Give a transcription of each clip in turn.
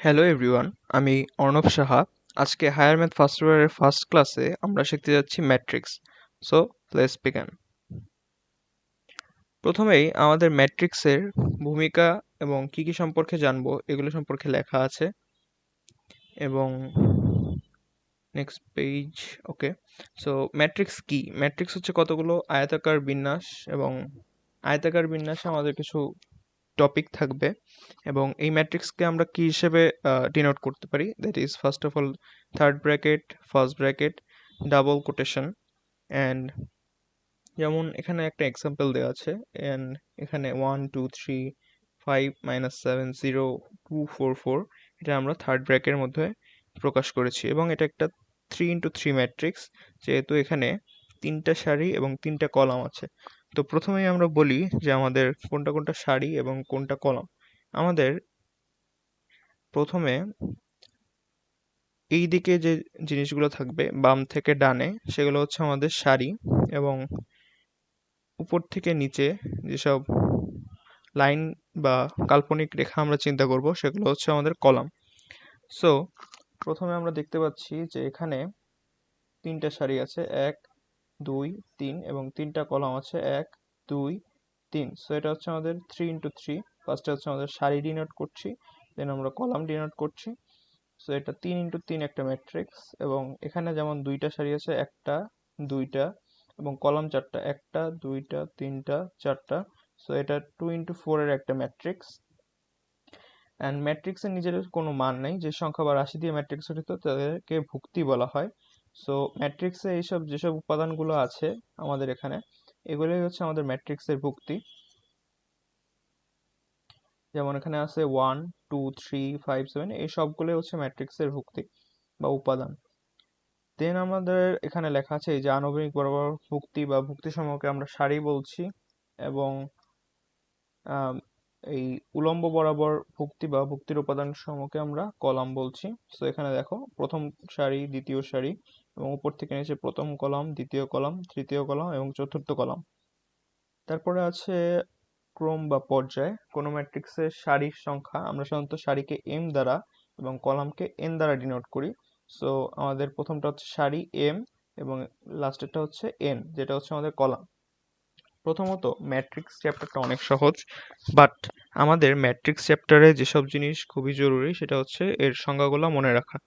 Hello everyone, আমি অর্ণব সাহা। আজকে higher math first ইয়ারের ফার্স্ট ক্লাসে আমরা শিখতে যাচ্ছি ম্যাট্রিক্স। So let's begin. প্রথমেই আমাদের ম্যাট্রিক্সের ভূমিকা এবং কি কি সম্পর্কে জানবো এগুলো সম্পর্কে লেখা আছে। এবং নেক্সট পেজ। ওকে, সো ম্যাট্রিক্স কি? ম্যাট্রিক্স হচ্ছে কতগুলো আয়তাকার বিন্যাস, এবং আয়তাকার বিন্যাসে আমাদের কিছু টপিক থাকবে, এবং এই ম্যাট্রিক্সকে আমরা কি হিসেবে ডিনোট করতে পারি? That is first of all third bracket, first bracket, double quotation. And যেমন এখানে একটা এক্সাম্পল দেওয়া আছে, অ্যান্ড এখানে 1 2 3 5 - 7 0 2 4 4 এটা আমরা থার্ড ব্র্যাকেটের মধ্যে প্রকাশ করেছি, এবং এটা একটা 3 × 3 ম্যাট্রিক্স, যেহেতু এখানে তিনটা সারি এবং তিনটা কলাম আছে। তো প্রথমেই আমরা বলি যে আমাদের কোনটা কোনটা সারি এবং কোনটা কলাম। আমাদের প্রথমে এই দিকে যে জিনিসগুলো থাকবে বাম থেকে ডানে, সেগুলো হচ্ছে আমাদের সারি, এবং উপর থেকে নিচে যেসব লাইন বা কাল্পনিক রেখা আমরা চিন্তা করব সেগুলো হচ্ছে আমাদের কলাম। সো প্রথমে আমরা দেখতে পাচ্ছি যে এখানে তিনটা সারি আছে, 1 2 3, এবং তিনটা কলাম আছে 1 2 3। সো এটা হচ্ছে আমাদের 3 × 3। ফার্স্টে হচ্ছে আমাদের সারি ডিনোট করছি, দেন আমরা কলাম ডিনোট করছি। সো এটা 3 × 3 একটা ম্যাট্রিক্স, এবং এখানে যেমন দুইটা সারি আছে, একটা দুইটা, এবং কলাম চারটা, একটা দুইটা তিনটা চারটা। সো এটা 2 × 4 এর একটা ম্যাট্রিক্স। অ্যান্ড ম্যাট্রিক্সের নিজের কোনো মান নেই, যে সংখ্যা বা রাশি দিয়ে ম্যাট্রিক্স গঠিত তাদেরকে ভুক্তি বলা হয়। সো ম্যাট্রিক্সে এইসব যেসব উপাদানগুলো আছে আমাদের এখানে, এগুলোই হচ্ছে আমাদের ম্যাট্রিক্সের ভুক্তি। যেমন এখানে আছে 1 2 3 5 7, এই সবগুলোই হচ্ছে ম্যাট্রিক্সের ভুক্তি বা উপাদান। দেন আমাদের এখানে লেখা আছে এই যে আনুভূমিক বরাবর ভুক্তি বা ভুক্তি সমূহকে আমরা সারি বলছি, এবং আম, এই উলম্ব বরাবর ভুক্তি বা ভুক্তির উপাদান সমূহকে আমরা কলাম বলছি। তো এখানে দেখো প্রথম সারি, দ্বিতীয় সারি, এবং উপর থেকে নিচে প্রথম কলাম, দ্বিতীয় কলাম, তৃতীয় কলাম এবং চতুর্থ কলাম। তারপরে আছে ক্রম বা পর্যায়। কোনো ম্যাট্রিক্সের সারির সংখ্যা আমরা সাধারণত সারিকে এম দ্বারা এবং কলামকে এন দ্বারা ডিনোট করি। সো আমাদের প্রথমটা হচ্ছে সারি এম, এবং লাস্টেরটা হচ্ছে এন, যেটা হচ্ছে আমাদের কলাম। প্রথমত ম্যাট্রিক্স চ্যাপ্টারটা অনেক সহজ, বাট আমাদের ম্যাট্রিক্স চ্যাপ্টারে যেসব জিনিস খুবই জরুরি সেটা হচ্ছে এর সংজ্ঞাগুলো মনে রাখা।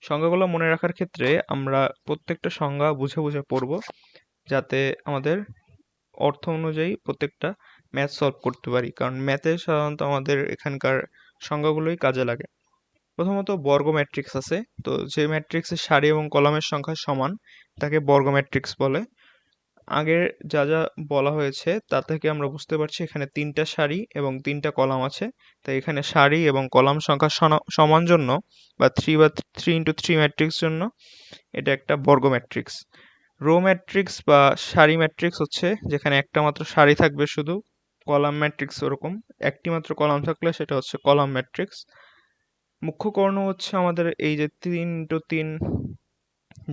সংজ্ঞাগুলো মনে রাখার ক্ষেত্রে আমরা প্রত্যেকটা সংজ্ঞা বুঝে বুঝে পড়ব, যাতে আমাদের অর্থ অনুযায়ী প্রত্যেকটা ম্যাথ সলভ করতে পারি, কারণ ম্যাথে সাধারণত আমাদের এখানকার সংজ্ঞাগুলোই কাজে লাগে। প্রথমত বর্গ ম্যাট্রিক্স আছে। তো যে ম্যাট্রিক্সের সারি এবং কলামের সংখ্যা সমান তাকে বর্গ ম্যাট্রিক্স বলে। আগের যা যা বলা হয়েছে তা থেকে আমরা বুঝতে পারছি এখানে তিনটা সারি এবং তিনটা কলাম আছে, তাই এখানে সারি এবং কলাম সংখ্যা সমান জন্য বা 3 × 3 ম্যাট্রিক্স জন্য এটা একটা বর্গ ম্যাট্রিক্স। রো ম্যাট্রিক্স বা সারি ম্যাট্রিক্স হচ্ছে যেখানে একটা মাত্র সারি থাকবে শুধু, কলাম ম্যাট্রিক্স ওরকম একটি মাত্র কলাম থাকলে সেটা হচ্ছে কলাম ম্যাট্রিক্স। মুখ্য কর্ণ হচ্ছে আমাদের এই যে 3 × 3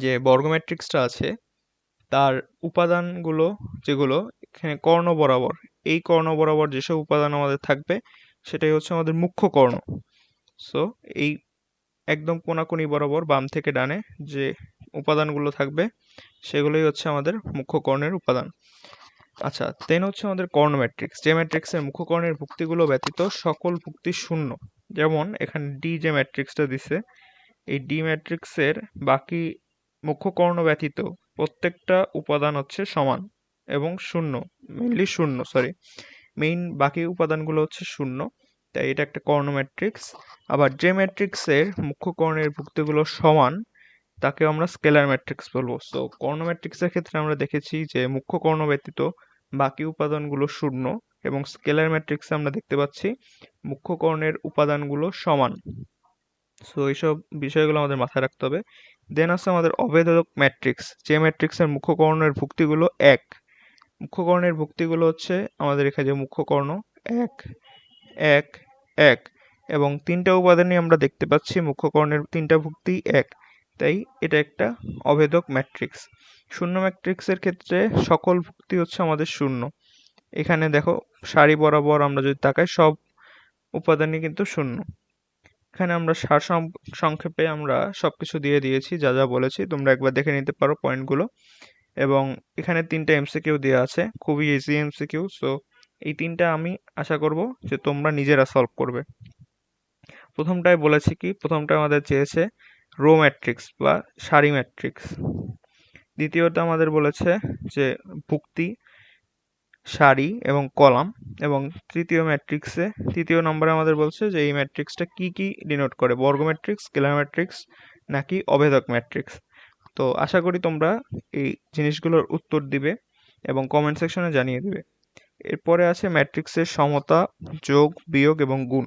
যে বর্গ ম্যাট্রিক্সটা আছে তার উপাদানগুলো, যেগুলো এখানে কর্ণ বরাবর, এই কর্ণ বরাবর যেসব উপাদান আমাদের থাকবে সেটাই হচ্ছে আমাদের মুখ্য কর্ণ। সো এই একদম কোনাকুনি বরাবর বাম থেকে ডানে যে উপাদানগুলো থাকবে সেগুলোই হচ্ছে আমাদের মুখ্য কর্ণের উপাদান। আচ্ছা, দেন হচ্ছে আমাদের কর্ণ ম্যাট্রিক্স, যে ম্যাট্রিক্সের মুখ্য কর্ণের ভুক্তিগুলো ব্যতীত সকল ভুক্তি শূন্য। যেমন এখানে ডি যে ম্যাট্রিক্সটা দিছে, এই ডি ম্যাট্রিক্সের বাকি মুখ্য কর্ণ ব্যতীত প্রত্যেকটা উপাদান হচ্ছে সমান এবং শূন্য, মেইন বাকি উপাদানগুলো হচ্ছে শূন্য, তাই এটা একটা কর্ণ ম্যাট্রিক্স। আবার যে ম্যাট্রিক্সের মুখ্য কর্ণের ভুক্তিগুলো সমান তাকে আমরা স্কেলার ম্যাট্রিক্স বলবো। সো কর্ণ ম্যাট্রিক্সের ক্ষেত্রে আমরা দেখেছি যে মুখ্য কর্ণ ব্যতীত বাকি উপাদানগুলো শূন্য, এবং স্কেলার ম্যাট্রিক্সে আমরা দেখতে পাচ্ছি মুখ্য কর্ণের উপাদানগুলো সমান। সো এইসব বিষয়গুলো আমাদের মাথায় রাখতে হবে। দেন আছে আমাদের অভেদক ম্যাট্রিক্স, যে ম্যাট্রিক্সের মুখ্য কর্ণের ভুক্তিগুলো এক। মুখ্য কর্ণের ভুক্তিগুলো হচ্ছে আমাদের এখানে যে মুখ্য কর্ণ 1 1 1, এবং তিনটা উপাদানই আমরা দেখতে পাচ্ছি মুখ্য কর্ণের তিনটা ভুক্তি এক, তাই এটা একটা অভেদক ম্যাট্রিক্স। শূন্য ম্যাট্রিক্সের ক্ষেত্রে সকল ভুক্তি হচ্ছে আমাদের শূন্য। এখানে দেখো সারি বরাবর আমরা যদি তাকাই সব উপাদানই কিন্তু শূন্য। এখানে আমরা সংক্ষেপে আমরা সবকিছু দিয়ে দিয়েছি, যা যা বলেছি তোমরা একবার দেখে নিতে পারো পয়েন্টগুলো। এবং এখানে 3টা এমসিকিউ দেওয়া আছে, খুবই ইজি এমসিকিউ। সো এই 3টা আমি আশা করব যে তোমরা নিজেরা সলভ করবে। প্রথমটায় বলেছে কি, প্রথমটা আমাদের চেয়েছে রো ম্যাট্রিক্স বা সারি ম্যাট্রিক্স। দ্বিতীয়টা আমাদের বলেছে যে ভুক্তি, সারি এবং কলাম। এবং তৃতীয় নম্বরে আমাদের বলছে যে এই ম্যাট্রিক্সটা কি কি ডিনোট করে, বর্গ ম্যাট্রিক্স, স্কেলার ম্যাট্রিক্স নাকি অভেদক ম্যাট্রিক্স। তো আশা করি তোমরা এই জিনিসগুলোর উত্তর দিবে এবং কমেন্ট সেকশনে জানিয়ে দিবে। এরপরে আছে ম্যাট্রিক্সের সমতা, যোগ, বিয়োগ এবং গুণ।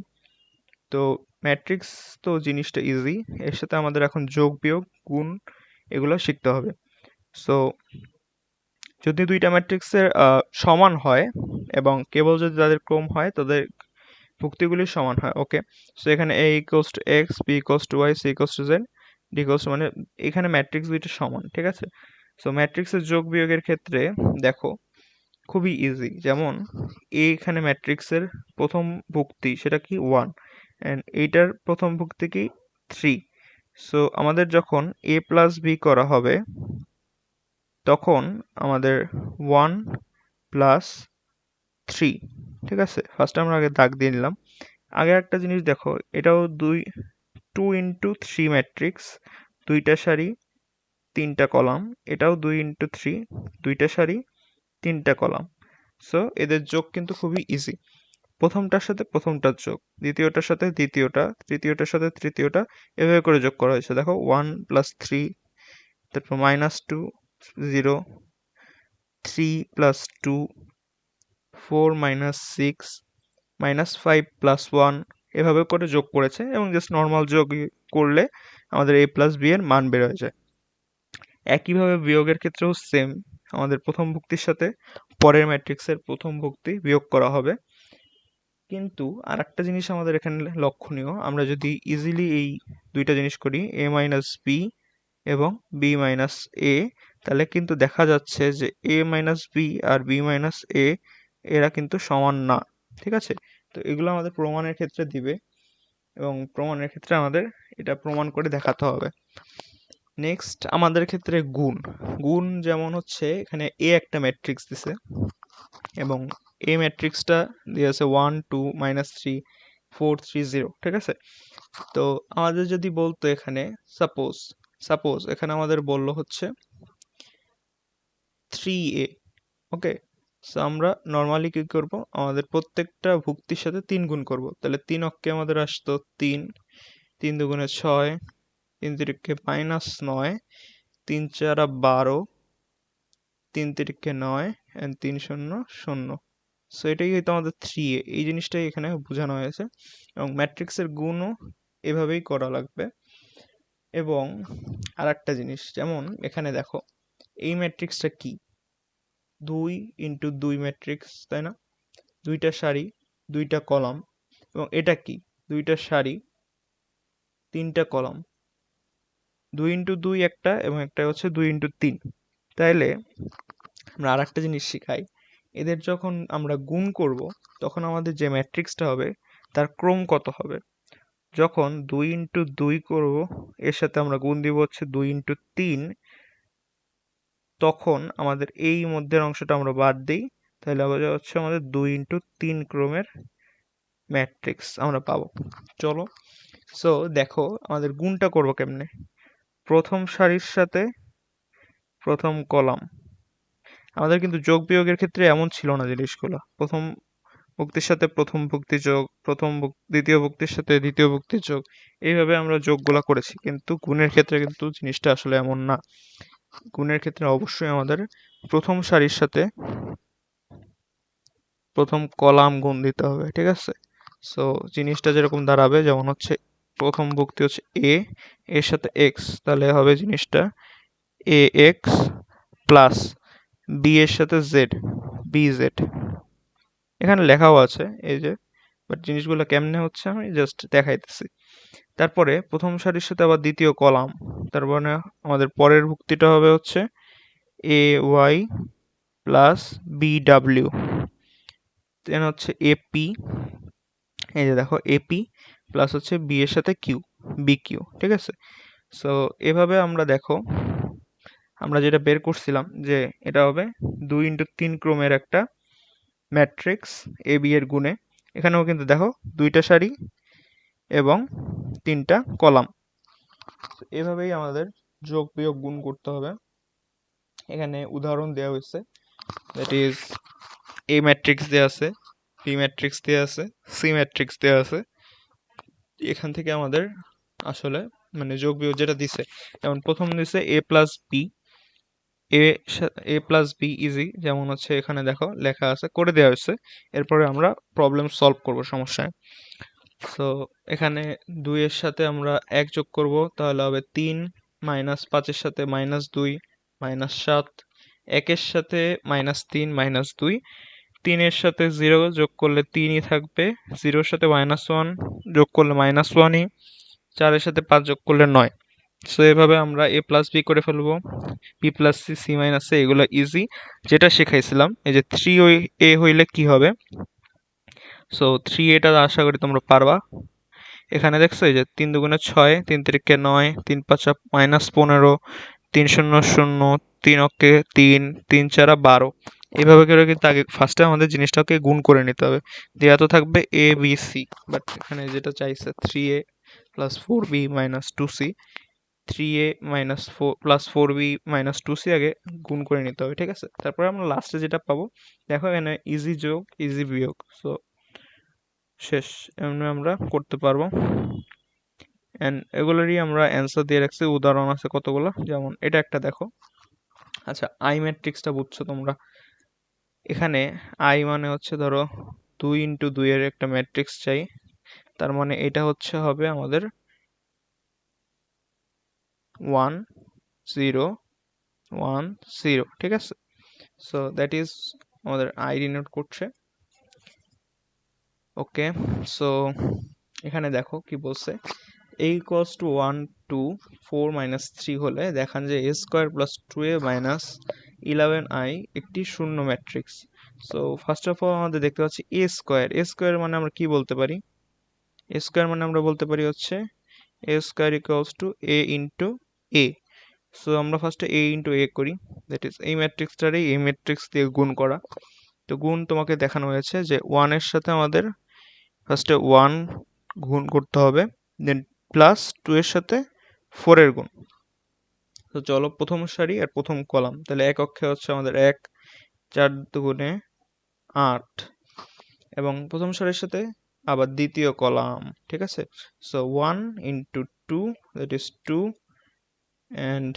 তো ম্যাট্রিক্স তো জিনিসটা ইজি, এর সাথে আমাদের এখন যোগ, বিয়োগ, গুণ এগুলো শিখতে হবে। সো যদি দুইটা ম্যাট্রিক্সের সমান হয় এবং কেবল যদি তাদের ক্রম হয়, তাদের ভুক্তিগুলি সমান হয়। ওকে, সো এখানে a equals to x, b equals to y, c equals to z, d equals to, মানে এখানে ম্যাট্রিক্স দুইটা সমান, ঠিক আছে। সো ম্যাট্রিক্সের যোগ বিয়োগের ক্ষেত্রে দেখো খুবই ইজি। যেমন এখানে ম্যাট্রিক্সের প্রথম ভুক্তি সেটা কি 1, অ্যান্ড এইটার প্রথম ভুক্তি কি 3। সো আমাদের যখন a প্লাস বি করা হবে তখন আমাদের 1 প্লাস 3, ঠিক আছে। ফার্স্টে আমরা আগে দাগ দিয়ে নিলাম। আগে একটা জিনিস দেখো, এটাও 2 ইন্টু 3 ম্যাট্রিক্স, 2টা সারি 3টা কলাম। এটাও 2 ইন্টু 3, 2টা সারি 3টা কলাম। সো এদের যোগ কিন্তু খুবই ইজি। প্রথমটার সাথে প্রথমটার যোগ, দ্বিতীয়টার সাথে দ্বিতীয়টা, তৃতীয়টার সাথে তৃতীয়টা, এভাবে করে যোগ করা হয়েছে। দেখো 1 প্লাস 3, তারপর -2, 0, 3 প্লাস 2, 4 মাইনাস 6, -5 প্লাস 1, এভাবে করে যোগ করেছে। এবং জাস্ট নর্মাল যোগ করলে আমাদের a প্লাস b এর মান বের হয়ে যায়। একইভাবে বিয়োগের ক্ষেত্রেও সেম, আমাদের প্রথম ভুক্তির সাথে পরের ম্যাট্রিক্সের প্রথম ভুক্তি বিয়োগ করা হবে। কিন্তু আর একটা জিনিস আমাদের এখানে লক্ষণীয়, আমরা যদি ইজিলি এই দুইটা জিনিস করি, a মাইনাস বি এবং b মাইনাস a, তাহলে কিন্তু দেখা যাচ্ছে যে a মাইনাস বি আর b মাইনাস a এরা কিন্তু সমান না, ঠিক আছে। তো এগুলো আমাদের প্রমাণের ক্ষেত্রে দিবে এবং প্রমাণের ক্ষেত্রে আমাদের এটা প্রমাণ করে দেখাতে হবে। নেক্সট আমাদের ক্ষেত্রে গুণ যেমন হচ্ছে এখানে a একটা ম্যাট্রিক্স দিছে এবং a ম্যাট্রিক্সটা দিয়েছে 1 2 -3 4 3 0, ঠিক আছে। তো আমাদের যদি বলতো এখানে সাপোজ এখানে আমাদের বললো হচ্ছে 3a, ওকে। সো আমরা নর্মালি কি করব, আমাদের প্রত্যেকটা ভুক্তির সাথে 3 গুণ করব। তাহলে 3 অক্ষে আমাদের আসতো 3, 3 দুগুণে 6, 3 তিরিকে -9, 3 চারা 12, 3 তিরিকে 9, এন্ড 3 শূন্য 0। সো এটাই হয়তো আমাদের 3a, এই জিনিসটাই এখানে বোঝানো হয়েছে। এবং ম্যাট্রিক্সের গুণও এভাবেই করা লাগবে। এবং আর একটা জিনিস, যেমন এখানে দেখো এই ম্যাট্রিক্সটা কি, 2 ইন্টু 2 ম্যাট্রিক্স, তাই না, 2টা সারি 2টা কলাম। এবং এটা কি, 2টা সারি 3টা কলাম, 2 ইন্টু 2 একটা এবং একটা হচ্ছে 2 ইন্টু 3। তাইলে আমরা আর একটা জিনিস শিখাই, এদের যখন আমরা গুণ করব তখন আমাদের যে ম্যাট্রিক্সটা হবে তার ক্রম কত হবে। যখন 2 ইন্টু 2 করব, এর সাথে আমরা গুণ দিব হচ্ছে 2 ইন্টু 3, তখন আমাদের এই মধ্যের অংশটা আমরা বাদ দিই, তাহলে আবার হচ্ছে আমাদের 2 ইন্টু 3 ক্রমের ম্যাট্রিক্স আমরা পাবো। চলো, সো দেখো আমাদের গুণটা করব কেমনে। প্রথম সারির সাথে প্রথম কলাম, আমাদের কিন্তু যোগ বিয়োগের ক্ষেত্রে এমন ছিল না জিনিসগুলো। প্রথম ভুক্তির সাথে প্রথম ভুক্তি যোগ, দ্বিতীয় ভুক্তির সাথে দ্বিতীয় ভুক্তি যোগ, এইভাবে আমরা যোগগুলা করেছি। কিন্তু গুণের ক্ষেত্রে কিন্তু জিনিসটা আসলে এমন না। গুণের ক্ষেত্রে অবশ্যই আমাদের প্রথম সারির সাথে প্রথম কলাম গুণ দিতে হবে, ঠিক আছে। সো জিনিসটা যেরকম দাঁড়াবে, যেমন হচ্ছে প্রথম ভুক্তি হচ্ছে a, এর সাথে x, তাহলে হবে জিনিসটা ax প্লাস b এর সাথে z, bz। এখানে লেখাও আছে এই যে, বাট জিনিসগুলো কেমনে হচ্ছে আমি জাস্ট দেখাইতেছি। তারপরে প্রথম সারির সাথে আবার দ্বিতীয় কলাম, তার মানে আমাদের পরের ভুক্তিটা হবে হচ্ছে ay প্লাস bw, দেন হচ্ছে ap, এই যে দেখো এপি প্লাস হচ্ছে বি এর সাথে কিউ, বি কিউ, ঠিক আছে। সো এভাবে আমরা দেখো আমরা যেটা বের করছিলাম যে এটা হবে 2x3 ক্রমের একটা ম্যাট্রিক্স এ বি এর গুণে। এখানেও কিন্তু দেখো 2টা সারি এবং 3টা কলাম। এভাবেই আমাদের যোগ বিয়োগ গুণ করতে হবে। এখানে উদাহরণ দেওয়া হয়েছে, দ্যাট ইজ এ ম্যাট্রিক্স দেওয়া আছে, বি ম্যাট্রিক্স দেওয়া আছে, সি ম্যাট্রিক্স দেওয়া আছে। এখান থেকে আমাদের আসলে মানে যোগ বিয়োগ যেটা দিছে, যেমন প্রথম দিছে a plus b, a a plus b easy, যেমন হচ্ছে এখানে দেখো লেখা আছে, করে দেওয়া হয়েছে। এরপরে আমরা প্রবলেম সলভ করব সমস্যায়। সো এখানে 2 এর সাথে আমরা 1 যোগ করব, তাহলে হবে 3, -5 এর সাথে -2 -7, 1 এর সাথে -3 -2, 3 এর সাথে 0 যোগ করলে 3ই থাকবে, 0 এর সাথে -1 যোগ করলে -1ই, 4 এর সাথে 5 যোগ করলে 9। সো এভাবে আমরা এ প্লাস বি করে ফেলবো, b plus c, c minus a, এগুলো ইজি। যেটা শিখাইছিলাম এই যে 3a হইলে কি হবে, সো 3a আশা করি তোমরা পারবা। এখানে দেখছো এই যে 3 দুগুণে 6, 3 তিরিকে 9, 3 পাঁচা -15, 3 শূন্য 0, 3 অক্কে 3, 3 চারা 12। এইভাবে করে কিন্তু আগে ফার্স্টে আমাদের জিনিসটাকে গুণ করে নিতে হবে। দেওয়া তো থাকবে এ বি সি, বাট এখানে যেটা চাইছে 3a plus 4b minus 2c, 3a minus 4 plus 4b minus 2c আগে গুণ করে নিতে হবে, ঠিক আছে। তারপরে আমরা লাস্টে যেটা পাবো, দেখো এখানে ইজি যোগ ইজি বিয়োগ, সো শেষ। এমনি আমরা করতে পারবো। অ্যান্ড এগুলোরই আমরা অ্যান্সার দিয়ে রাখছি, উদাহরণ আছে কতগুলো, যেমন এটা একটা দেখো। আচ্ছা, আই ম্যাট্রিক্সটা বুঝছো তোমরা? এখানে আই মানে হচ্ছে ধরো 2x2 এর একটা ম্যাট্রিক্স চাই, তার মানে এটা হচ্ছে হবে আমাদের 1 0 1 0, ঠিক আছে। সো দ্যাট ইজ আমাদের আই ডিনোট করছে। ওকে, সো এখানে দেখো কি বলছে, a equals to 1 2 4 minus 3 হলে দেখান যে a square plus 2a minus 11i একটি শূন্য matrix. So first of all আমাদের দেখতে পাচ্ছি a স্কোয়ার, a স্কোয়ার মানে আমরা কি বলতে পারি, a স্কোয়ার মানে আমরা বলতে পারি হচ্ছে a square equals to a into a। So আমরা ফার্স্টে a ইন্টু a করি, দ্যাট ইজ এই ম্যাট্রিক্সটারই এই ম্যাট্রিক্স দিয়ে গুণ করা। তো গুণ তোমাকে দেখানো হয়েছে যে 1 এর সাথে আমাদের ফার্স্টে 1 গুণ করতে হবে, দেন প্লাস 2 এর সাথে 4 এর গুণ। তো চলো প্রথম সারি আর প্রথম কলাম, তাহলে এক অক্ষে হচ্ছে আমাদের 1, 4 দুগুণে 8, এবং প্রথম সারির সাথে আবার দ্বিতীয় কলাম, ঠিক আছে। So 1 into 2, that is 2, and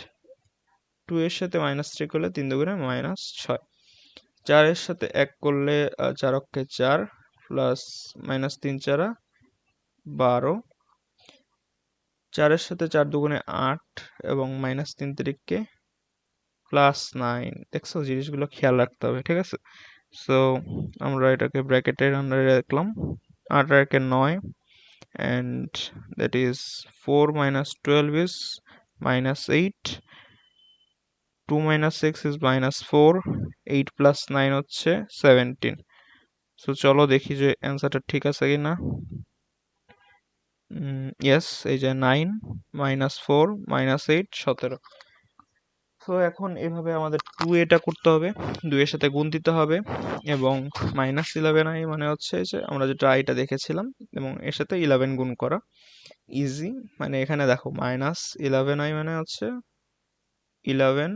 2 এর সাথে -3 করলে 3 দুগুণে -6, 4 এর সাথে 1 করলে 4 অক্ষে 4, প্লাস -3 চারা 12, 4 এর সাথে 4 দুগুণে 8, এবং -3 তিরিকে +9। দেখছো, জিনিসগুলো খেয়াল রাখতে হবে, ঠিক আছে। সো আমরা এটাকে ব্র্যাকেটের আন্ডারে রাখলাম, 8 আর 1 9, and that is 4 minus 12 is -8, 2 minus 6 is -4, 8 plus 9 হচ্ছে 17। সো চলো দেখি যে অ্যান্সারটা ঠিক আছে কিনা। ইয়েস, এই যে 9 -4 -8 17। সো এখন এভাবে আমাদের 2a করতে হবে, 2 এর সাথে গুণ দিতে হবে, এবং -11i মানে হচ্ছে যে আমরা যেটা আইটা দেখেছিলাম এবং এর সাথে 11 গুণ করা, ইজি। মানে এখানে দেখো -11i মানে হচ্ছে 11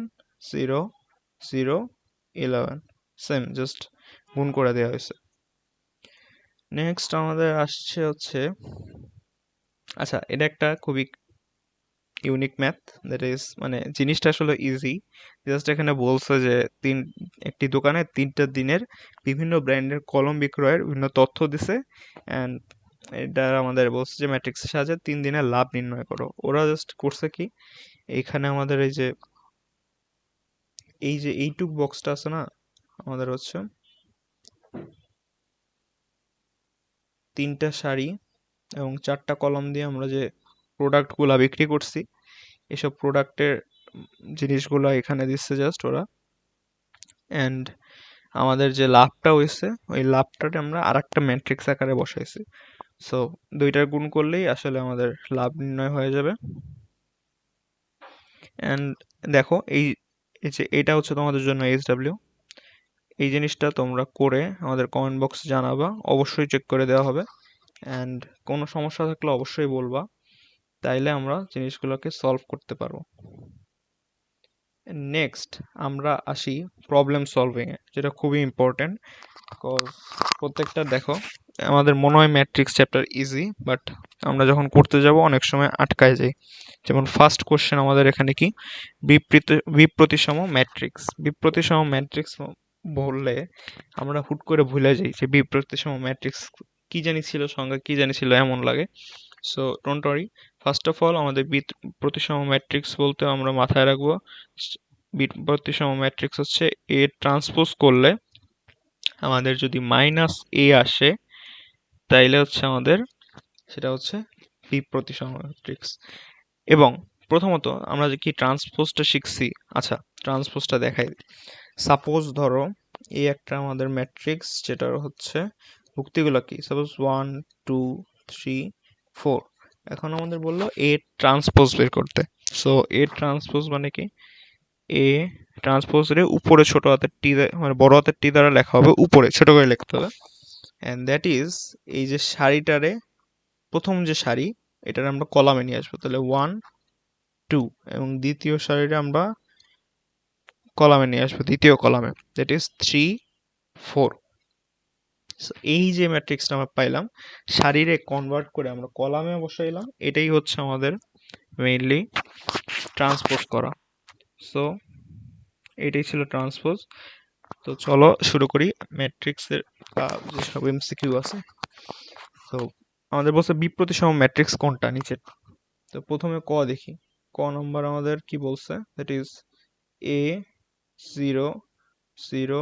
0 0 11, সেম, জাস্ট গুণ করে দেওয়া হয়েছে। নেক্সট আমাদের আসছে হচ্ছে, আচ্ছা এটা একটা খুবই ইউনিক ম্যাথ, দ্যাট ইজ মানে জিনিসটা আসলে ইজি। জাস্ট এখানে বলছে যে একটি দোকানে 3টা দিনের বিভিন্ন ব্র্যান্ডের কলম বিক্রয়ের বিভিন্ন তথ্য দিছে, অ্যান্ড এটা আমাদের বলছে যে ম্যাট্রিক্সের সাহায্যে 3 দিনের লাভ নির্ণয় করো। ওরা জাস্ট করছে কি, এইখানে আমাদের এই যে এইটুক বক্সটা আছে না, আমাদের হচ্ছে 3টা সারি এবং 4টা কলম দিয়ে আমরা যে প্রোডাক্টগুলা বিক্রি করছি, এসব প্রোডাক্টের জিনিসগুলো এখানে দিচ্ছে জাস্ট ওরা, অ্যান্ড আমাদের যে লাভটা হয়েছে ওই লাভটাকে আমরা আর একটা ম্যাট্রিক্স আকারে বসাইছি। সো দুইটার গুণ করলেই আসলে আমাদের লাভ নির্ণয় হয়ে যাবে। অ্যান্ড দেখো এই যে এটা হচ্ছে তোমাদের জন্য SW। এই জিনিসটা তোমরা করে আমাদের কমেন্ট বক্সে জানাবা, অবশ্যই চেক করে দেওয়া হবে। অ্যান্ড কোনো সমস্যা থাকলে অবশ্যই বলবা, তাইলে আমরা জিনিসগুলোকে সলভ করতে পারবো। নেক্সট আমরা আসি প্রবলেম সলভিংয়ে, যেটা খুবই ইম্পর্টেন্ট। বিকজ প্রত্যেকটা দেখো আমাদের মনে হয় ম্যাট্রিক্স চ্যাপ্টার ইজি, বাট আমরা যখন করতে যাব অনেক সময় আটকায় যাই। যেমন ফার্স্ট কোশ্চেন আমাদের এখানে কি, বিপ্রতিসম ম্যাট্রিক্স। বিপ্রতিসম ম্যাট্রিক্স বললে আমরা হুট করে ভুলে যাই যে বিপ্রতিসম ম্যাট্রিক্স কি জানি ছিল, সংজ্ঞা কি জানি ছিল, এমন লাগে। So don't worry, first of all আমাদের বিপ্রতিসম ম্যাট্রিক্স বলতে আমরা মাথায় রাখবো বিপ্রতিসম ম্যাট্রিক্স হচ্ছে এ ট্রান্সপোজ করলে আমাদের যদি -a আসে, তাইলে হচ্ছে আমাদের সেটা হচ্ছে বিপ্রতিসম ম্যাট্রিক্স। এবং প্রথমত আমরা যে কি ট্রান্সপোজটা শিখছি, আচ্ছা ট্রান্সপোজটা দেখাই। সাপোজ ধরো এই একটা আমাদের ম্যাট্রিক্স, যেটার হচ্ছে ভুক্তিগুলো কি, সাপোজ 1 2 3 4। এখন আমাদের বললো এ ট্রান্সপোজ বের করতে। সো এ ট্রান্সপোজ মানে কি, এ ট্রান্সপোজ রে উপরে ছোট হাতের টি মানে বড় হাতের টি দ্বারা লেখা হবে, উপরে ছোট করে লিখতে হবে। অ্যান্ড দ্যাট ইজ এই যে সারিটারে, প্রথম যে সারি এটারে আমরা কলামে নিয়ে আসবো, তাহলে 1 2, এবং দ্বিতীয় সারিটা আমরা কলামে নিয়ে আসবো, দ্বিতীয় কলামে, দ্যাট ইজ 3 4। এই যে ম্যাট্রিক্সটা আমরা পাইলাম, সারিরে কনভার্ট করে আমরা কলামে বসাইলাম, এটাই হচ্ছে আমাদের মেইনলি ট্রান্সপোজ করা। সো এটাই ছিল ট্রান্সপোজ। তো চলো শুরু করি ম্যাট্রিক্সের যেসব MCQ আছে। তো আমাদের বলছে বিপ্রতিসম ম্যাট্রিক্স কোনটা, নিচে। তো প্রথমে ক দেখি, ক নম্বর আমাদের কি বলছে, দ্যাট ইজ a 0 0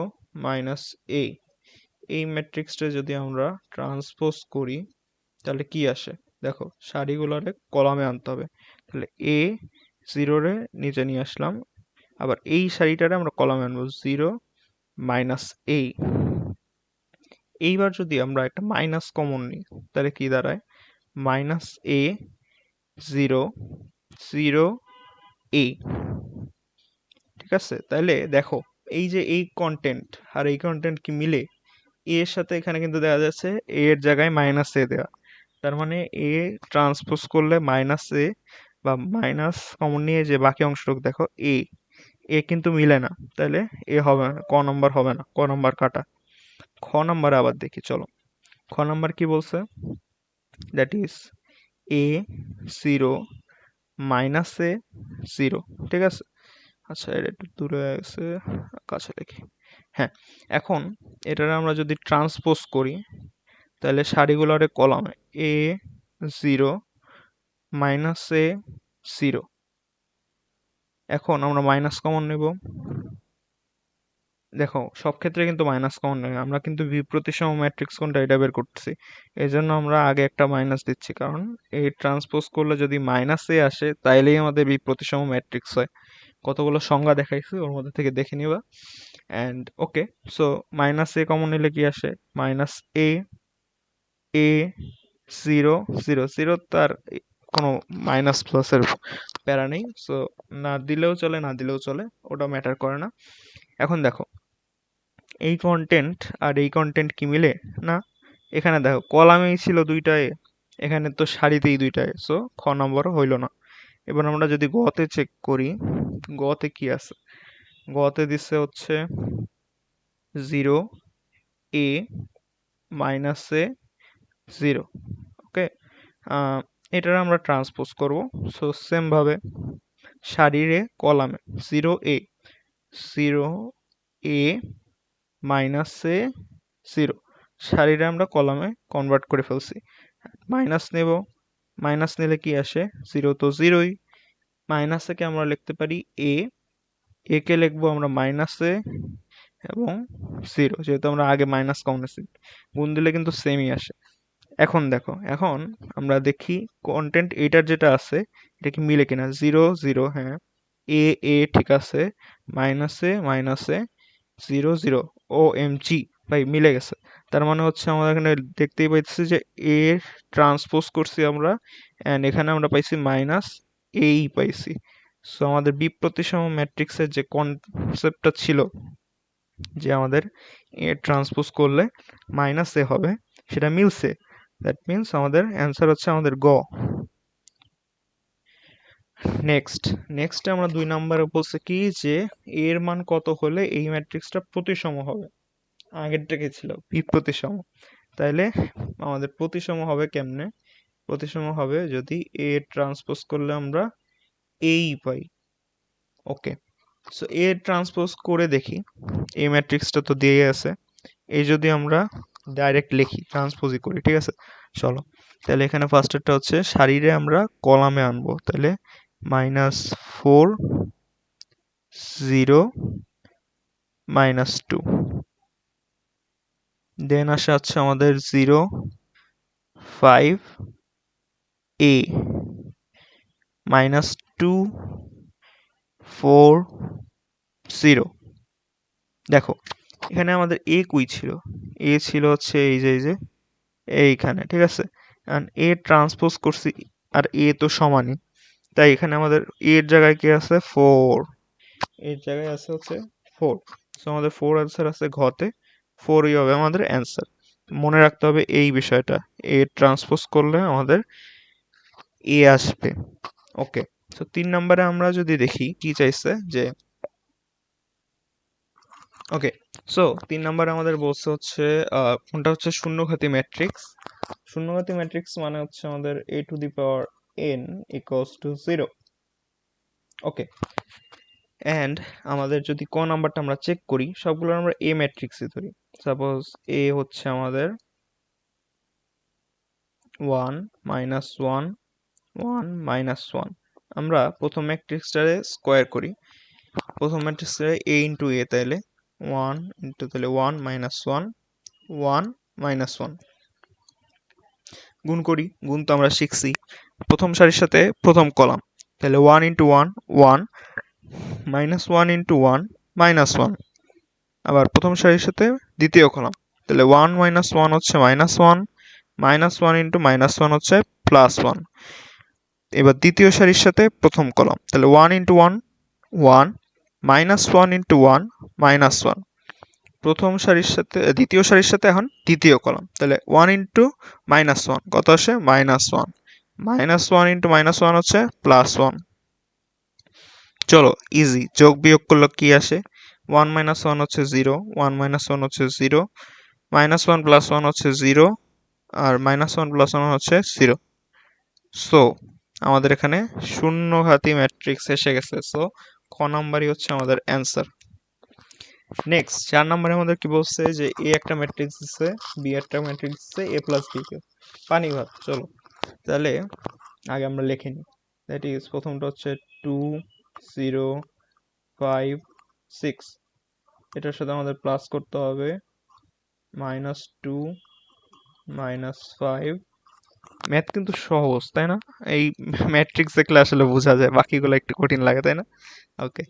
-a। এই ম্যাট্রিক্সটা যদি আমরা ট্রান্সপোজ করি তাহলে কি আসে, দেখো সারিগুলোরে কলামে আনতে হবে। তাহলে a 0 রে নিচে নিয়ে আসলাম, আবার এই সারিটারে আমরা কলামে আনবো, 0 -a। এইবার যদি আমরা একটা মাইনাস কমন নিই, তাহলে কি দাঁড়ায়, -a 0 0 a। ঠিক আছে, তাহলে দেখো এই যে এই কন্টেন্ট আর এই কন্টেন্ট কি মিলে, এ এর সাথে এখানে কিন্তু দেখা যাচ্ছে a এর জায়গায় -a দেওয়া। তার মানে a ট্রান্সপোজ করলে -a বা মাইনাস কমন নিয়ে যে বাকি অংশটুকু দেখো a কিন্তু মিলে না, তাহলে এ হবে না, ক নম্বর হবে না, ক নম্বর কাটা। খ নম্বরে আবার দেখি, চলো খ নম্বর কি বলছে, দ্যাট ইজ a 0 -a 0। ঠিক আছে, আচ্ছা এটা একটু দূরে গেছে, কাছে দেখি। হ্যাঁ, এখন এটার আমরা যদি ট্রান্সপোজ করি, তাহলে সারিগুলোরে কলামে a 0 -a 0। এখন আমরা মাইনাস কমন নেব, দেখো সব ক্ষেত্রে কিন্তু মাইনাস কমন নেই, আমরা কিন্তু বিপ্রতিসম ম্যাট্রিক্স কোনটা এটা বের করতেছি, এই জন্য আমরা আগে একটা মাইনাস দিচ্ছি, কারণ এই ট্রান্সপোজ করলে যদি -a আসে তাইলেই আমাদের বিপ্রতিসম ম্যাট্রিক্স হয়। কতগুলো সংজ্ঞা দেখাইছি, ওর মধ্যে থেকে দেখে নিবা। And okay, so -a common নিলে কি আসে, -a a 0 0 0, তার কোনো মাইনাস প্লাসের প্যারা নেই। সো না দিলেও চলে, না দিলেও চলে, ওটা ম্যাটার করে না। এখন দেখো এই কন্টেন্ট আর এই কন্টেন্ট কি মিলে না, এখানে দেখো কলামেই ছিল দুইটায়, এখানে তো সারিতেই দুইটায়, সো খ নম্বর হইল না। এবার আমরা যদি গতে চেক করি, গতে কি আছে, গতে দিচ্ছে হচ্ছে 0 a -a 0। ওকে, এটার আমরা ট্রান্সপোজ করব। সো সেম ভাবে সারিরে কলামে 0 a 0 a -a 0, সারিরে আমরা কলামে কনভার্ট করে ফেলছি। মাইনাস নেব, মাইনাস নিলে কি আসে, 0 তো 0ই, মাইনাস থেকে আমরা লিখতে পারি a, a কে লিখবো আমরা -a এবং 0, যেহেতু আমরা আগে মাইনাস কমন নিয়েছি, গুণ দিলে কিন্তু সেমই আসে। এখন দেখো, এখন আমরা দেখি কন্টেন্ট এটার যেটা আছে এটা কি মিলে কিনা, 0 0, হ্যাঁ a ঠিক আছে, -a -a 0 0, OMG ভাই মিলে গেছে। তার মানে হচ্ছে আমাদের এখানে দেখতেই পাইতেছি যে এ ট্রান্সপোজ করছি আমরা, অ্যান্ড এখানে আমরা পাইছি মাইনাস এই পাইছি। সো আমাদের বিপ্রতিসম ম্যাট্রিক্সের যে কনসেপ্টটা ছিল যে আমাদের এ ট্রান্সপোজ করলে মাইনাস এ হবে, সেটা মিলছে। দ্যাট মিনস আমাদের অ্যান্সার হচ্ছে আমাদের গ। নেক্সট আমরা 2 নম্বরে বলছে কি যে এর মান কত হলে এই ম্যাট্রিক্সটা প্রতিসম হবে। আগেরটা কি ছিল? বিপ্রতিসম। তাইলে আমাদের প্রতিসম হবে কেমনে? প্রতিসম হবে যদি এ ট্রান্সপোজ করলে আমরা এই পাই। ওকে, সো এ ট্রান্সপোজ করে দেখি, এই ম্যাট্রিক্সটা তো দিয়ে আছে, এই যদি আমরা ডাইরেক্ট লিখি, ট্রান্সপোজই করি, ঠিক আছে? চলো, তাহলে এখানে ফার্স্টেরটা হচ্ছে সারিরে আমরা কলামে আনবো, তাহলে -4 0 -2, দেন আসে হচ্ছে আমাদের 0 5 a -2 4 0। দেখো এখানে আমাদের এ কই ছিল? এ ছিল হচ্ছে এই যে এইখানে, ঠিক আছে? কারণ এ ট্রান্সপোজ করছি আর এ তো সমানই, তাই এখানে আমাদের এর জায়গায় কি আছে? 4, এর জায়গায় আছে হচ্ছে 4। সো আমাদের 4 অ্যান্সার আছে ঘতে, 4ই হবে আমাদের অ্যান্সার। মনে রাখতে হবে এই বিষয়টা, এ ট্রান্সপোজ করলে আমাদের এ আসবে। ওকে, তো 3 নম্বরে আমরা যদি দেখি কি চাইছে যে, ওকে, সো 3 নম্বরে আমাদের বলছে হচ্ছে কোনটা হচ্ছে শূন্যঘাতী ম্যাট্রিক্স। শূন্যঘাতী ম্যাট্রিক্স মানে হচ্ছে আমাদের a to the power n equals to 0। Okay, and আমাদের যদি ক নাম্বারটা আমরা চেক করি, সবগুলো আমরা এ ম্যাট্রিক্সই ধরি। সাপোজ এ হচ্ছে আমাদের 1 -1 1 -1। আমরা প্রথম ম্যাট্রিক্সটারে স্কোয়ার করি, প্রথম ম্যাট্রিক্সটারে a ইন্টু a, তাইলে 1 ইন্টু তাহলে 1 -1 1 -1। গুণ করি, গুণ তো আমরা শিখছি, প্রথম সারির সাথে প্রথম কলাম, তাহলে 1 ইন্টু 1 1 -1 ইন্টু 1 -1। আবার প্রথম সারির সাথে দ্বিতীয় কলাম, তাহলে 1 -1 হচ্ছে -1 -1 ইন্টু -1 হচ্ছে +1। এবার দ্বিতীয় সারির সাথে প্রথম কলাম, তাহলে 1 ইন্টু 1 1 -1 ইন্টু 1 -1। প্রথম সারির সাথে দ্বিতীয় সারির সাথে এখন দ্বিতীয় কলাম, তাহলে 1 ইন্টু -1 কত আসে? -1 -1 ইন্টু -1 হচ্ছে +1। চলো ইজি, যোগ বিয়োগ করলে কি আসে? 1 -1 হচ্ছে 0, 1 -1 হচ্ছে 0, -1 + 1 হচ্ছে 0, আর -1 + 1 হচ্ছে 0। সো আমাদের এখানে শূন্যঘাতী ম্যাট্রিক্স এসে গেছে। সো খ নাম্বারই হচ্ছে আমাদের অ্যান্সার। নেক্সট 4 নম্বরে আমাদের কি বলছে যে এ একটা ম্যাট্রিক্স দিচ্ছে, বি একটা ম্যাট্রিক্স দিচ্ছে, a প্লাস বি কে পানি ভাত। চলো তাহলে আগে আমরা লিখে নিই। দ্যাট ইজ প্রথমটা হচ্ছে 2 0 5 6, এটার সাথে আমাদের প্লাস করতে হবে -2 -5। ম্যাথ কিন্তু সহজ, তাই না? এই ম্যাট্রিক্স দেখলে আসলে বোঝা যায়, বাকিগুলো একটু কঠিন লাগে, তাই না? ওকে,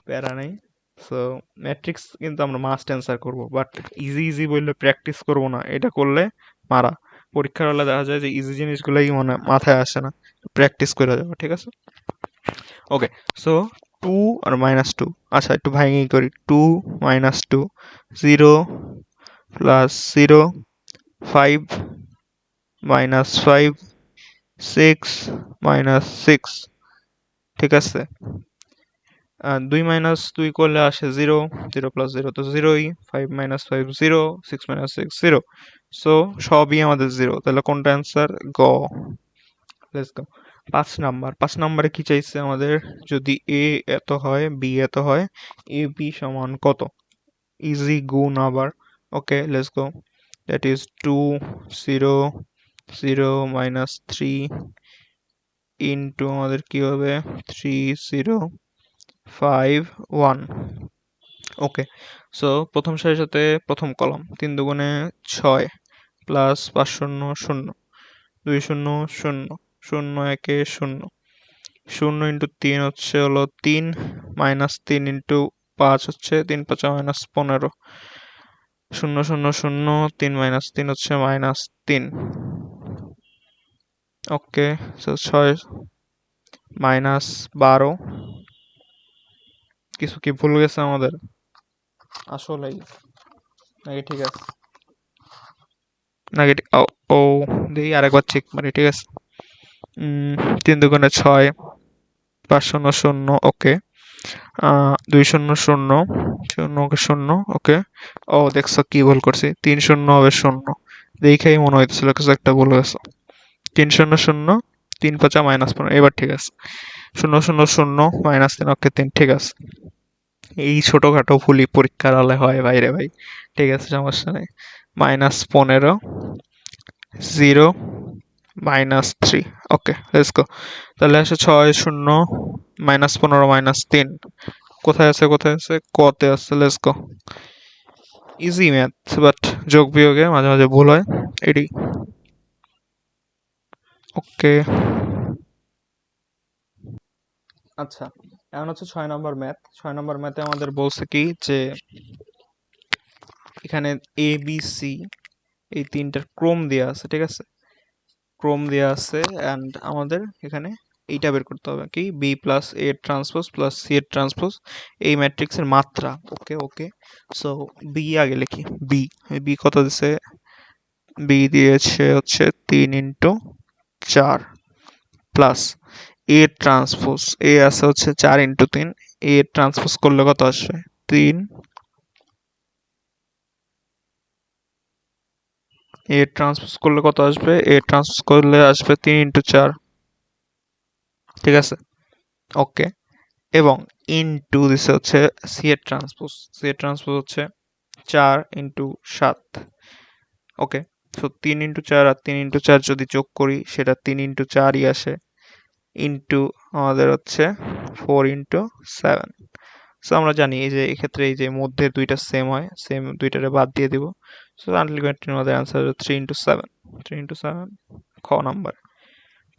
প্যারা নাই। সো ম্যাট্রিক্স কিন্তু আমরা মাস্ট অ্যান্সার করব, বাট ইজি ইজি বললে প্র্যাকটিস করব না, এটা করলে মারা। পরীক্ষার হলে দেখা যায় যে ইজি জিনিসগুলোই মনে মাথায় আসে না, প্র্যাকটিস করে যাবো, ঠিক আছে? ওকে, সো 2 আর -2, আচ্ছা একটু ভাঙিয়ে করি। 2 -2 0 + 0 5 -5 6 -6, ঠিক আছে? 2 -2 করলে আসে 0, 0 + 0 তো 0ই, 5 -5 0, 6 -6 0। সো সবই আমাদের 0, তাহলে কোনটা অ্যান্সার? গ। Let's go. 5 নাম্বারে কি চাইছে আমাদের? যদি এ এত হয়, বি এত হয়, এ বি সমান কত? ইজি গুণ আবার। Okay, let's go. That is 2 0 0 -3 into আমাদের কি হবে? 3 0 5 1। ওকে, সো প্রথম সারির সাথে প্রথম কলাম, 3 দুগুণে 6 প্লাস 5 শূন্য 0 2 শূন্য 0 0 একে 0 0 ইন্টু 3 হচ্ছে হলো 3 -3 ইন্টু 5 হচ্ছে 3 5 -15। শূন্য শূন্য শূন্য, 3 - 3 হচ্ছে -3। ওকে, 6 -12। কিছু কি ভুল গেছে আমাদের আসলেই, নাকি ঠিক আছে? নাকি ও ও, দেখি আরেকবার চেক মারি, ঠিক আছে। 3 × 2 = 6, 5 শূন্য শূন্য, ওকে। 2 শূন্য শূন্য, শূন্য শূন্য, ওকে। ও দেখছো কি ভুল করছি, 3 শূন্য হবে শূন্য, দেখেই মনে হইতেছিল কিছু একটা ভুল হয়েছে। 3 শূন্য শূন্য, 3 × 5 = -15, এবার ঠিক আছে। 0 0 0 -3, ওকে 3, ঠিক আছে। এই ছোটখাটো ভুলই পরীক্ষার হলে হয় ভাই রে ভাই, ঠিক আছে, সমস্যা নেই। -15, 0 -3, ওকে, লেটস গো। তাহলে আসে 6 শূন্য, -15 -3, কোথায় আছে কোথায় আছে, কতে আছে, let's go. Easy math, but যোগ বিয়োগে মাঝে মাঝে ভুল হয়, এটি। ওকে, আচ্ছা, এখন হচ্ছে 6 নম্বর ম্যাথ। 6 নম্বর ম্যাথে আমাদের বলছে কি যে এখানে এ বি সি এই তিনটার ক্রম দেওয়া আছে, ঠিক আছে, ক্রম দেওয়া আছে, অ্যান্ড আমাদের এখানে এইটা বের করতে হবে কি, b plus a transpose plus c এর ট্রান্সপোজ, এই ম্যাট্রিক্সের মাত্রা। ওকে ওকে, সো বি আগে লিখি। বি, বি কত দিছে, বি দিয়েছে হচ্ছে 3 × 4 প্লাস এ ট্রান্সপোজ, এ আছে হচ্ছে 4 × 3, এ ট্রান্সপোজ করলে কত আসবে, 3। এ ট্রান্সপোজ করলে কত আসবে, এ ট্রান্সপোজ করলে আসবে 3 × 4, ঠিক আছে, ওকে। এবং ইনটু দিছে হচ্ছে সি এর ট্রান্সপোজ, সি এর ট্রান্সপোজ হচ্ছে 4 × 7, ওকে। সো 3 × 4 আর 3 × 4 যদি যোগ করি সেটা 3 × 4ই আসে, ইনটু আমাদের হচ্ছে 4 × 7। সো আমরা জানি এই যে এক্ষেত্রে এই যে মধ্যে দুইটা সেম হয়, সেম দুইটারে বাদ দিয়ে দিব। সো আলটিমেটলি আমাদের অ্যান্সার 3 × 7, 3 × 7, খ নাম্বার।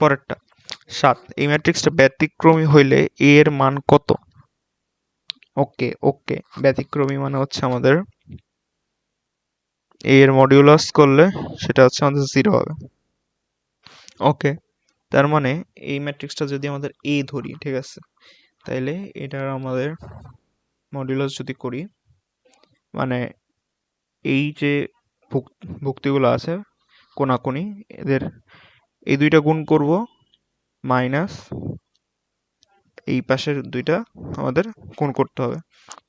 পরেরটা 7, এই ম্যাট্রিক্সটা ব্যতিক্রমী হইলে এ এর মান কত। ওকে ওকে, ব্যতিক্রমী মানে হচ্ছে আমাদের এ এর মডিউলাস করলে সেটা হচ্ছে আমাদের 0 হবে, ওকে। তার মানে এই ম্যাট্রিক্সটা যদি আমাদের এ ধরি, ঠিক আছে, তাইলে এটার আমাদের মডিউলাস যদি করি, মানে এই যে ভুক্তিগুলো আছে কোনাকুনি, এদের এই দুইটা গুণ করব, মাইনাস এই পাশের দুইটা আমাদের গুণ করতে হবে।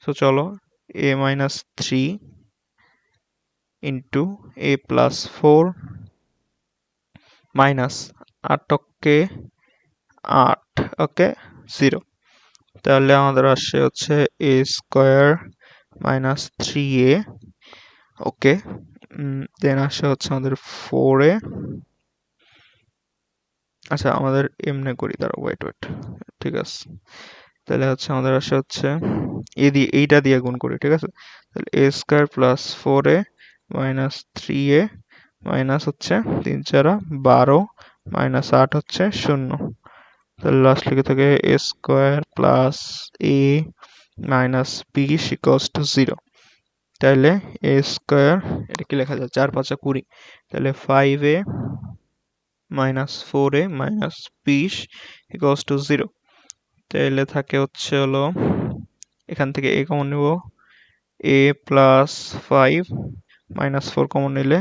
সো চলো, a-3 ইন্টু a+4 মাইনাস 8 8, ওকে, 0। তাহলে আমাদের আসছে হচ্ছে a² - 3a, ওকে। দেন আসে হচ্ছে আমাদের 4a। আচ্ছা, আমাদের এমনি করি, দাঁড়া, ওয়েট ওয়েট, ঠিক আছে। তাহলে হচ্ছে আমাদের আসে হচ্ছে এইটা দিয়ে গুণ করি, ঠিক আছে। তাহলে a² + 4a - 3a মাইনাস হচ্ছে 3 × 4 = 12 -8 হচ্ছে 0। তাহলে লাস্ট লিখে থাকে a² + a - b = 0। তাহলে a², এটা কি লেখা যায়, 4 × 5 = 20, তাহলে 5a - 4a - b = 0। তাহলে থাকে হচ্ছে হলো, এখান থেকে a কমন নিব, a+5 - 4 কমন নিলে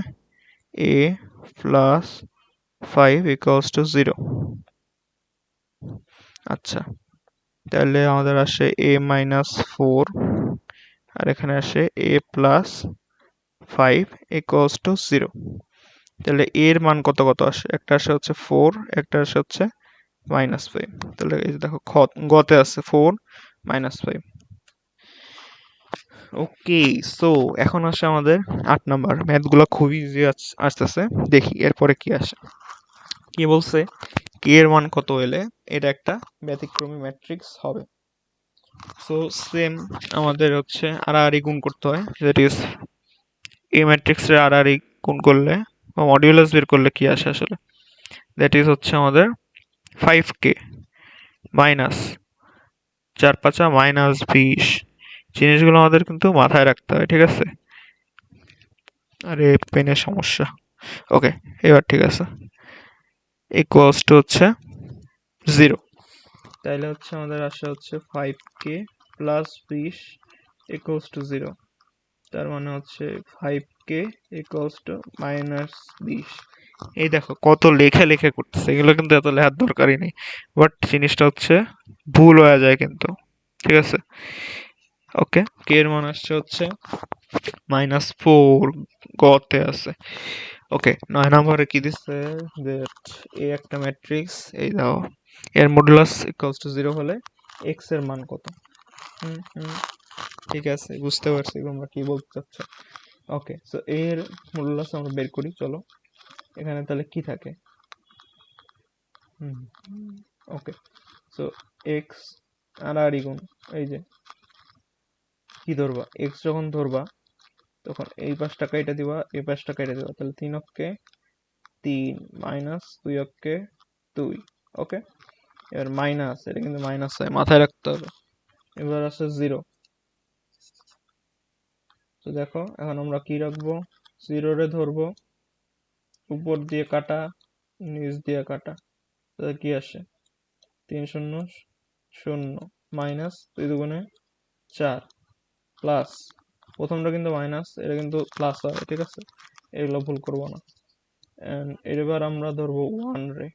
a+5 = 0। আচ্ছা, তাহলে আমাদের আসে a-4, আর এখানে আসে a+5 = 0। তাহলে এর মান কত কত আসে, একটা আসে হচ্ছে 4, একটা আসে হচ্ছে -5। তাহলে এই যে দেখো গতে আছে 4 -5। ওকে, সো এখন আসে আমাদের 8 নাম্বার। ম্যাথগুলো খুবই ইজি আসতেছে, দেখি এরপরে কি আসে। কি বলছে, কে এর মান কত হলে এটা একটা ব্যতিক্রমী ম্যাট্রিক্স হবে। সো সেম আমাদের হচ্ছে আড়াআড়ি গুণ করতে হয়, দ্যাট ইজ এই ম্যাট্রিক্সের আড়াআড়ি গুণ করলে বা মডিউলাস বের করলে কি আসে আসলে, দ্যাট ইজ হচ্ছে আমাদের 5k মাইনাস 4 × 5 = -20। জিনিসগুলো আমাদের কিন্তু মাথায় রাখতে হয়, ঠিক আছে। আরে পেনের সমস্যা। ওকে, এবার ঠিক আছে। ইকুয়ালস টু হচ্ছে 0। তাইলে হচ্ছে আমাদের আসে হচ্ছে 5k প্লাস 20 ইকুয়ালস টু 0। তার মানে হচ্ছে 5k ইকুয়ালস টু মাইনাস 20। এই দেখো কত লেখা লেখা করতেছে, এগুলো কিন্তু এত লেখার দরকারই নেই, বাট জিনিসটা হচ্ছে ভুল হয়ে যায় কিন্তু। ঠিক আছে, ওকে। কে এর মান আসছে হচ্ছে -4, গতে আছে। ওকে, 9 নম্বরে কি দিচ্ছে, দ্যাট এ একটা ম্যাট্রিক্স, এই দাও, এর মডুলাস ইকুয়ালস টু 0 হলে এক্স এর মান কত। হুম হুম, ঠিক আছে, বুঝতে পারছি তোমরা কি বলতে চাচ্ছ। ওকে, সো এর মডুলাস আমরা বের করি, চলো। এখানে তাহলে কি থাকে, হুম, ওকে, সো এক্স আর গুণ, এই যে কি ধরবা, এক্স যখন ধরবা তখন এই পাশটা কাইটা দিবা, এই পাশটা কাইটা দিবা, তাহলে 3 অক্ষে 3 মাইনাস 2 অক্ষে 2। ওকে, এবার মাইনাস, এটা কিন্তু মাইনাস হয়, মাথায় রাখতে হবে। এবার আছে 0। তো দেখো এখন আমরা কি রাখবো, 0 রে ধরবো, উপর দিয়ে কাটা, নিচ দিয়ে কাটা, তাহলে কি আসে, 3 শূন্য 0 মাইনাস 2 দুগুণে 4 প্লাস, প্রথমটা কিন্তু মাইনাস, এটা কিন্তু প্লাস হয়, ঠিক আছে, এগুলো ভুল করবো না। এন্ড এবার আমরা ধরবো 1 রে,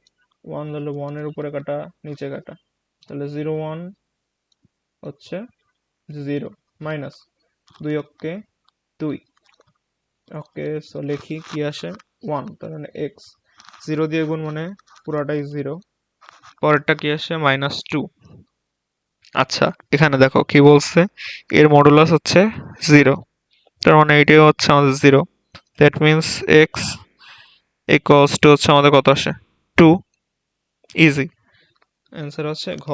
1 ধরলে 1 এর উপরে কাটা, নিচে কাটা, তাহলে 0 1 হচ্ছে 0 মাইনাস 2 অক্ষে 2। ওকে, সো লিখি কি আসে 1, তার মানে এক্স, 0 দিয়ে গুণ মানে পুরাটাই 0, পরেরটা কি আসে -2। আচ্ছা, এখানে দেখো কি বলছে, এর মডুলাস হচ্ছে 0, তার মানে এটাও হচ্ছে আমাদের 0। That means x equals to হচ্ছে আমাদের কত আসে, 2। ইজি, অ্যান্সার হচ্ছে ঘ।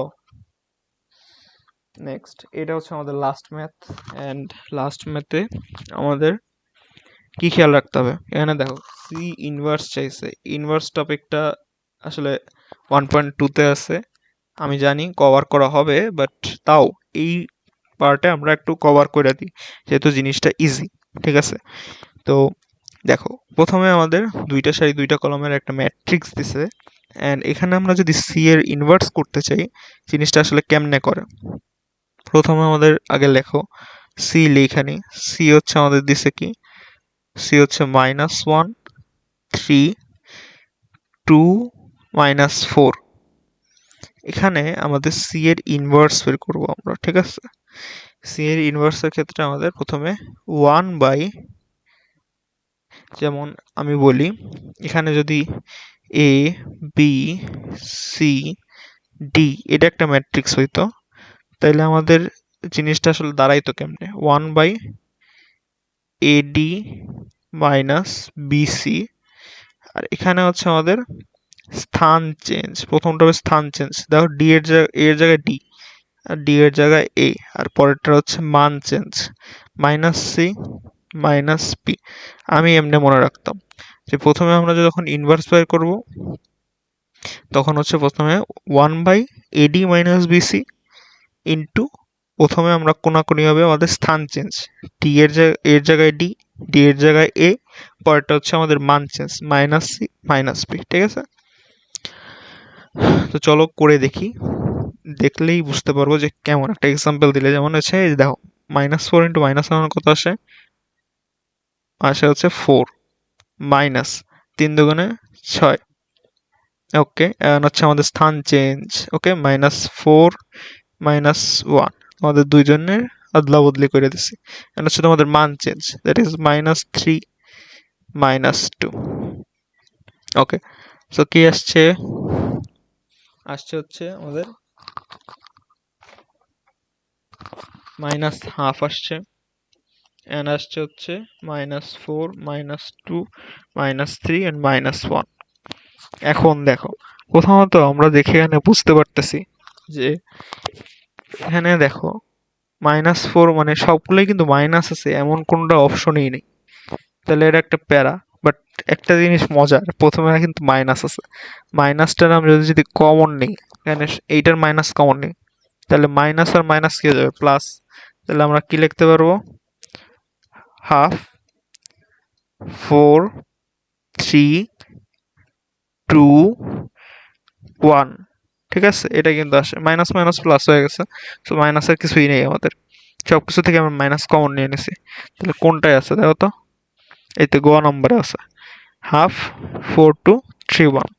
নেক্সট, এটা হচ্ছে আমাদের লাস্ট ম্যাথ, অ্যান্ড লাস্ট ম্যাথে আমাদের কি খেয়াল রাখতে হবে, এখানে দেখো সি ইনভার্স চাইছে। ইনভার্স টপিকটা আসলে 1.2-তে আছে, আমি জানি কভার করা হবে, বাট তাও এই পার্টে আমরা একটু কভার করে দিই, যেহেতু জিনিসটা ইজি। ঠিক আছে, তো দেখো প্রথমে আমাদের দুইটা সারি দুইটা কলমের একটা ম্যাট্রিক্স দিছে, অ্যান্ড এখানে আমরা যদি সি এর ইনভার্স করতে চাই, জিনিসটা আসলে কেমনে করে। প্রথমে আমাদের আগে লেখো সি, লেখানি সি হচ্ছে আমাদের দিছে কি, সি হচ্ছে -1 3 2 -4। এখানে আমাদের সি এর ইনভার্স বের করবো আমরা, ঠিক আছে। সি এর ইনভার্সের ক্ষেত্রে আমাদের প্রথমে 1 বাই, যেমন আমি বলি এখানে যদি এ বি সি ডি এটা একটা ম্যাট্রিক্স হইতো, তাইলে আমাদের জিনিসটা আসলে দাঁড়াইতো কেমনে, 1 বাই এডি মাইনাস বিসি। আর এখানে হচ্ছে আমাদের স্থান চেঞ্জ, প্রথমটা হবে স্থান চেঞ্জ, দেখো ডি এর জায়গায়, এর জায়গায় ডি, আর ডি এর জায়গায় এ, আর পরেরটা হচ্ছে মান চেঞ্জ, -c -p। আমি এমনি মনে রাখতাম যে প্রথমে আমরা যখন ইনভার্স বের করব, তখন হচ্ছে প্রথমে 1 by ad minus bc into, প্রথমে আমরা কোনাকুনি হবে আমাদের স্থান চেঞ্জ, ডি এর জায়গায়, এর জায়গায় ডি, ডি এর জায়গায় এ, পরেরটা হচ্ছে আমাদের মান চেঞ্জ -c -p। ঠিক আছে, তো চলো করে দেখি, দেখলেই বুঝতে পারবো যে কেমন। একটা এক্সাম্পল দিলে যেমন হচ্ছে, এই যে দেখো -4 ইন্টু -1 কত আসে, আসে হচ্ছে 4, মাইনাস 3 দুগুণে 6। ওকে, এখন হচ্ছে আমাদের স্থান চেঞ্জ, ওকে, -4 -1, আমাদের দুইজনের আদলা বদলি করে দিছি। এখন হচ্ছে তোমাদের মান change, that is -3 -2। Okay, so কি আসছে, আসছে হচ্ছে আমাদের -হাফ আসছে, এন্ড আসছে হচ্ছে -4 -2 -3 এন্ড -1। এখন দেখো, প্রথমত আমরা দেখে এখানে বুঝতে পারতেছি যে এখানে দেখো -4 মানে সবগুলোই কিন্তু মাইনাস আছে, এমন কোনটা অপশনই নেই, তাহলে এটা একটা প্যারা। বাট একটা জিনিস মজার, প্রথমে কিন্তু মাইনাস আছে, মাইনাসটার আমরা যদি কমন নেই, এখানে এইটার মাইনাস কমন নেই, তাহলে মাইনাস আর মাইনাস কি হয়ে যাবে, প্লাস। তাহলে আমরা কি লিখতে পারবো, হাফ 4 3 2 1। ঠিক আছে, এটা কিন্তু আসে মাইনাস মাইনাস প্লাস হয়ে গেছে। সো মাইনাসের কিছুই নেই আমাদের, সবকিছু থেকে আমরা মাইনাস কমন নিয়ে নিছি। তাহলে কোনটায় আছে দেখো তো, এই তো গোয়া নম্বরে আছে, 1/2 4 2 3 1।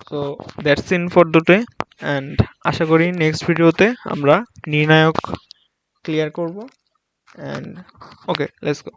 So that's in for today, and আশা করি নেক্সট ভিডিওতে আমরা নির্ণায়ক ক্লিয়ার করব। And okay, let's go.